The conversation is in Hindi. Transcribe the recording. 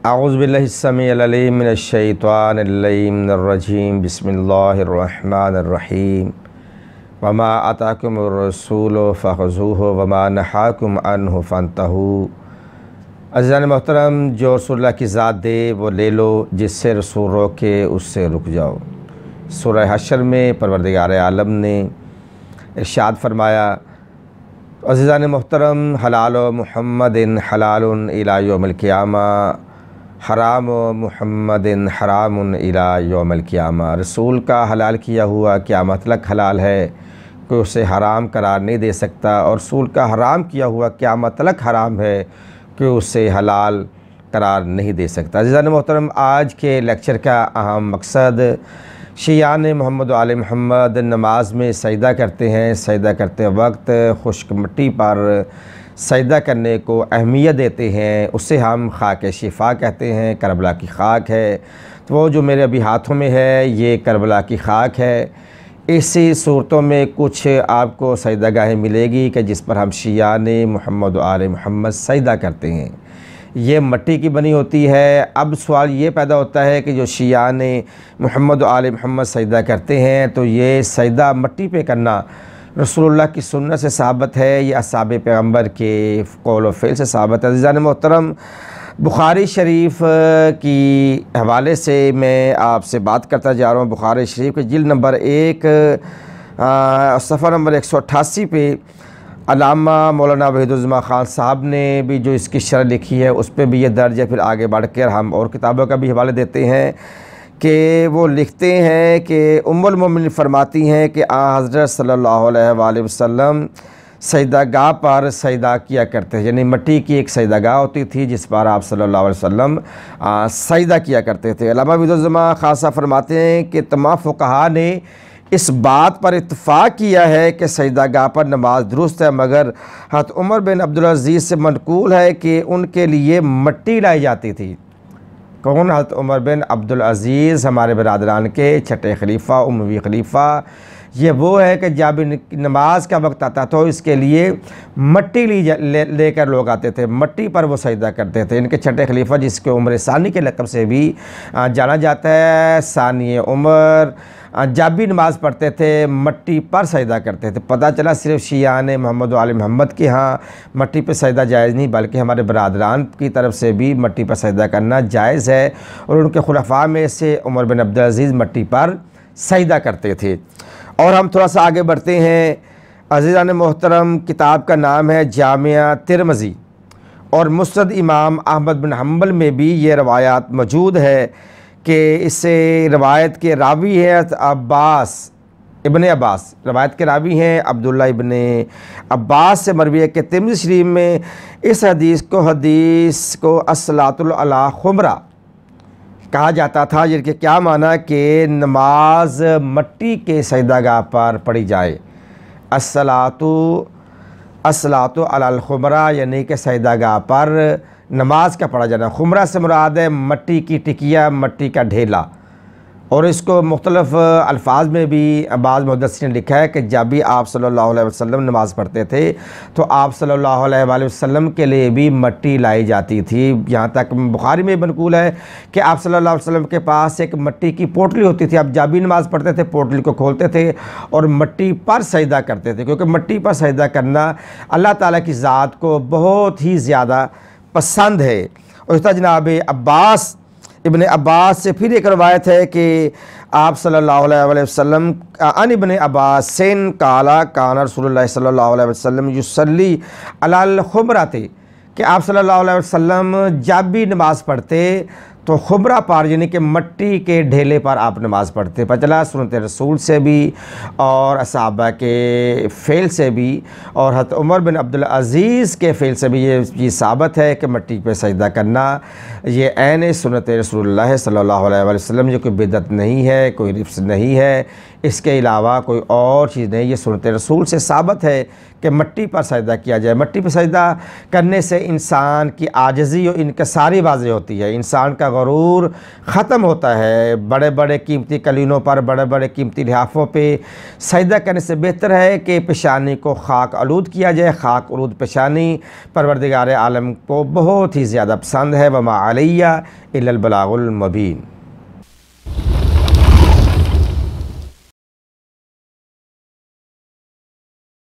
औज़ुबिल्लाहिस्समीइल अलीम मिनश्शैतानिर्रजीम बिस्मिल्लाहिर्रहमानिर्रहीम वमा अताकुमुर रसूलु फ़ख़ुज़ूहु वमा नहाकुम अन्हु फ़ंतहू। अज़ीज़ान मोहतरम, जो रसूलुल्लाह की ज़ात दे वो ले लो, जिससे रसूल रोके उससे रुक जाओ। सूरह हशर में परवरदिगार आलम ने इरशाद फरमाया, अज़ीज़ान मोहतरम, हलाल मुहम्मदिन हलालुन इला यौमिल क़ियामा, हराम मुहम्मदिन हरामुन इला यौमिल क़ियामा। रसूल का हलाल किया हुआ क़यामत तक हलाल है, कोई उसे हराम करार नहीं दे सकता, और रसूल का हराम किया हुआ क़यामत तक हराम है, कोई उसे हलाल करार नहीं दे सकता। अज़ीज़ान मोहतरम, आज के लेक्चर का अहम मकसद शियान मोहम्मद आले मोहम्मद नमाज में सजदा करते हैं। सजदा करते वक्त खुश्क मिट्टी पर सजदा करने को अहमियत देते हैं, उससे हम खाक शिफा कहते हैं, करबला की खाक है। तो वो जो मेरे अभी हाथों में है ये करबला की खाक है। इसी सूरतों में कुछ आपको सजदागाहें मिलेगी कि जिस पर हम शियान मोहम्मद आले मोहम्मद सजदा करते हैं। ये मिट्टी की बनी होती है। अब सवाल ये पैदा होता है कि जो शियान मोहम्मद आले मोहम्मद सजदा करते हैं तो ये सजदा मिट्टी पे करना रसूलुल्लाह की सुन्नत से साबित है या असहाबे पैगम्बर के कौल व फ़िल से साबित है। अज़ीज़ान मोहतरम, बुखारी शरीफ की हवाले से मैं आपसे बात करता जा रहा हूँ। बुखारी शरीफ के जिल्द नंबर 1 सफ़ा नंबर 188 पे अल्लामा मौलाना वहीदुज़्ज़मा ख़ान साहब ने भी जो इसकी शरह लिखी है उस पर भी ये दर्ज है। फिर आगे बढ़ कर हम और किताबों का भी हवाले देते हैं कि वो लिखते हैं कि उम्मुल मोमिनीन फरमाती हैं कि हज़रत सल्लल्लाहु अलैहि वसल्लम सजदागाह पर सजदा किया करते हैं, यानी मिट्टी की एक सजदागाह होती थी जिस पर आप सल्लल्लाहु अलैहि वसल्लम सजदा किया करते थे। अल्लामा वहीदुज़्ज़मा ख़ान साहब फरमाते हैं कि तमाम फ़ुक़हा ने इस बात पर इत्तफ़ाक़ किया है कि सजदागाह पर नमाज दुरुस्त है, मगर हज़रत उमर बिन अब्दुल अज़ीज़ से मनक़ूल है कि उनके लिए मिट्टी लाई जाती थी। कौन? हज़रत उमर बिन अब्दुल अज़ीज़, हमारे बरादरान के छठे खलीफा, उमवी खलीफा। ये वो है कि जब नमाज का वक्त आता तो इसके लिए मिट्टी लेकर लोग आते थे, मिट्टी पर वो सजदा करते थे। इनके छठे खलीफा, जिसके उमर सानी के लक़ब से भी जाना जाता है, सानी उमर, जब भी नमाज़ पढ़ते थे मिट्टी पर सजदा करते थे। पता चला सिर्फ शियान मोहम्मद आले मोहम्मद के यहाँ मिट्टी पर सजदा जायज़ नहीं, बल्कि हमारे बरादरान की तरफ से भी मिट्टी पर सजदा करना जायज़ है। और उनके खुलफा में से उमर बिन अब्दुल अज़ीज़ मिट्टी पर सजदा करते थे। और हम थोड़ा सा आगे बढ़ते हैं। अज़ीज़ान मोहतरम, किताब का नाम है जामिया तिरमिज़ी, और मुस्नद इमाम अहमद बिन हम्बल में भी ये रवायात मौजूद है कि इससे रवायत के रावी हैं अब्बास इब्ने अब्बास, रवायत के रावी हैं अब्दुल्ला इब्ने अब्बास से मरवी है कि तिरमिज़ी शरीफ में इस हदीस को अस्सलातुल अला खुमरा कहा जाता था, जिनके क्या माना कि नमाज मिट्टी के सजदागाह पर पढ़ी जाए। अस्सलातु अलल खुमरा, यानी कि सजदागाह पर नमाज का पढ़ा जाना। खुमरा से मुराद है मिट्टी की टिकिया, मिट्टी का ढेला। और इसको मुख्तलिफ़ अल्फाज में भी बाज़ मुहद्दिसीन ने लिखा है कि जब भी आप सल्लल्लाहु अलैहि वसल्लम नमाज़ पढ़ते थे तो आप सल्लल्लाहु अलैहि वसल्लम के लिए भी मिट्टी लाई जाती थी। यहाँ तक बुखारी में मनक़ूल है कि आप सल्लल्लाहु अलैहि वसल्लम के पास एक मिट्टी की पोटली होती थी। आप जब भी नमाज़ पढ़ते थे पोटली को खोलते थे और मिट्टी पर सजदा करते थे, क्योंकि मिट्टी पर सजदा करना अल्लाह ताला की ज़ात को बहुत ही ज़्यादा पसंद है। और इस तरह जनाब अब्बास इब्ने अब्बास से फिर एक रवायत है कि आप सल्लल्लाहु अलैहि वसल्लम अन इब्ने अब्बास सेन काला कान रसूलुल्लाह सल्लल्लाहु अलैहि वसल्लम युसल्ली अलल खुमरा थे, कि आप सल्लल्लाहु अलैहि वसल्लम जब भी नमाज़ पढ़ते तो खुमरा पर, यानी कि मिट्टी के ढेले पर आप नमाज़ पढ़ते। पता चला सुन्नत रसूल से भी और असहाबा के फ़ेल से भी और हज़रत उमर बिन अब्दुल अज़ीज़ के फ़ेल से भी ये चीज़ साबित है कि मिट्टी पे सजदा करना ये ऐन सुन्नत रसूलुल्लाह सल्लल्लाहु अलैहि वसल्लम, जो कोई बिदअत नहीं है, कोई रिफ्स नहीं है। इसके अलावा कोई और चीज़ नहीं। ये सुन्नत रसूल से साबित है कि मिट्टी पर सजदा किया जाए। मिट्टी पर सजदा करने से इंसान की आजिज़ी और इनकिसारी वाज़ेह होती है, इंसान का गरूर ख़त्म होता है। बड़े बड़े कीमती कलीनों पर, बड़े बड़े कीमती लिहाफ़ों पे सजदा करने से बेहतर है कि पेशानी को खाक आलूद किया जाए। खाक आलूद पेशानी परवरदिगार आलम को बहुत ही ज़्यादा पसंद है। वमा अलैया इल्लल बलागुल मुबीन।